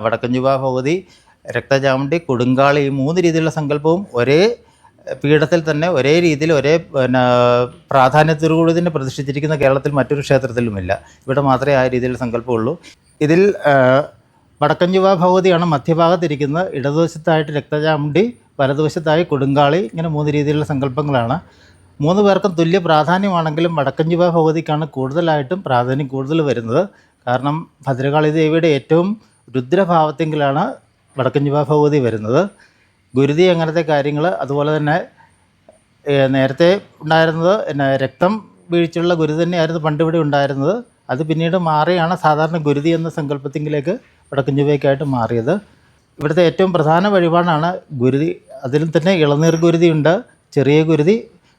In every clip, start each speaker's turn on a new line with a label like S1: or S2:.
S1: വടക്കഞ്ചുവ ഭഗവതി, രക്തചാമുണ്ഡി, കൊടുങ്കാളി ഈ 3 രീതിയിലുള്ള സങ്കല്പവും ഒരേ പീഠത്തിൽ തന്നെ ഒരേ രീതിയിൽ ഒരേ പ്രാധാന്യത്തോടുകൂടി തന്നെ പ്രതിഷ്ഠിച്ചിരിക്കുന്ന കേരളത്തിൽ മറ്റൊരു ക്ഷേത്രത്തിലുമില്ല. ഇവിടെ മാത്രമേ ആ രീതിയിലുള്ള സങ്കല്പമുള്ളൂ. ഇതിൽ വടക്കഞ്ചുവ ഭഗവതിയാണ് മധ്യഭാഗത്തിരിക്കുന്നത്. ഇടതുവശത്തായിട്ട് രക്തചാമുണ്ഡി, വലതുവശത്തായി കൊടുങ്കാളി. ഇങ്ങനെ 3 രീതിയിലുള്ള സങ്കല്പങ്ങളാണ്. 3 പേർക്കും തുല്യ പ്രാധാന്യമാണെങ്കിലും വടക്കഞ്ചുവ ഭഗവതിക്കാണ് കൂടുതലായിട്ടും പ്രാധാന്യം കൂടുതൽ വരുന്നത്. കാരണം ഭദ്രകാളി ദേവിയുടെ ഏറ്റവും രുദ്രഭാവത്തെങ്കിലാണ് വടക്കഞ്ചുവ ഭഗവതി വരുന്നത്. ഗുരുതി അങ്ങനത്തെ കാര്യങ്ങൾ, അതുപോലെ തന്നെ നേരത്തെ ഉണ്ടായിരുന്നത് രക്തം വീഴ്ചയുള്ള ഗുരു തന്നെയായിരുന്നു പണ്ടിവിടെ ഉണ്ടായിരുന്നത്. അത് പിന്നീട് മാറിയാണ് സാധാരണ ഗുരുതി എന്ന സങ്കല്പത്തിലേക്ക് വടക്കഞ്ചുവയ്ക്കായിട്ട് മാറിയത്. ഇവിടുത്തെ ഏറ്റവും പ്രധാന വഴിപാടാണ് ഗുരുതി. അതിൽ തന്നെ ഇളനീർ ഗുരുതിയുണ്ട്, ചെറിയ ഗുരുതി,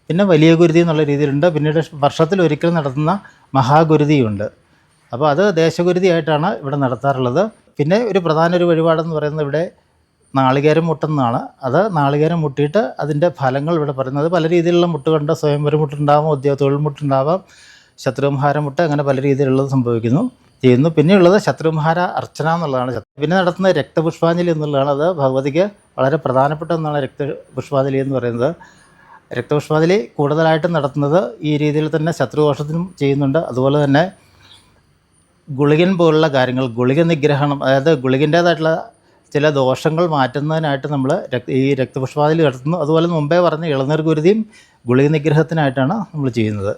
S1: പിന്നെ വലിയ ഗുരുതി എന്നുള്ള രീതിയിലുണ്ട്. പിന്നീട് വർഷത്തിലൊരിക്കൽ നടത്തുന്ന മഹാഗുരുതിയുണ്ട്. അപ്പോൾ അത് ദേശഗുരുതിയായിട്ടാണ് ഇവിടെ നടത്താറുള്ളത്. പിന്നെ ഒരു പ്രധാന വഴിപാടെന്ന് പറയുന്നത് ഇവിടെ നാളികേരം മുട്ടെന്നാണ്. അത് നാളികേരം മുട്ടിയിട്ട് അതിൻ്റെ ഫലങ്ങൾ ഇവിടെ പറയുന്നത് പല രീതിയിലുള്ള മുട്ടുകളുണ്ട്. സ്വയംവര മുട്ടുണ്ടാവാം, തൊഴിൽ മുട്ടുണ്ടാവാം, ശത്രുംഹാര മുട്ട്, അങ്ങനെ പല രീതിയിലുള്ളത് ചെയ്യുന്നു. പിന്നെയുള്ളത് ശത്രുംഹാര അർച്ചന എന്നുള്ളതാണ്. പിന്നെ നടത്തുന്ന രക്തപുഷ്പാഞ്ജലി എന്നുള്ളതാണ്. അത് ഭഗവതിക്ക് വളരെ പ്രധാനപ്പെട്ട ഒന്നാണ് രക്തപുഷ്പാഞ്ജലി എന്ന് പറയുന്നത്. രക്തപുഷ്പാഞ്ജലി കൂടുതലായിട്ടും നടത്തുന്നത് ഈ രീതിയിൽ തന്നെ ശത്രുദോഷത്തിനും ചെയ്യുന്നുണ്ട്. അതുപോലെ തന്നെ ഗുളികൻ പോലുള്ള കാര്യങ്ങൾ, ഗുളിക നിഗ്രഹണം, അതായത് ഗുളികൻ്റേതായിട്ടുള്ള ചില ദോഷങ്ങൾ മാറ്റുന്നതിനായിട്ട് നമ്മൾ ഈ രക്തപുഷ്പാഞ്ജലി നടത്തുന്നു. അതുപോലെ മുമ്പേ പറഞ്ഞ ഇളനീർ ഗുരുതിയും ഗുളിക നിഗ്രഹത്തിനായിട്ടാണ് നമ്മൾ ചെയ്യുന്നത്.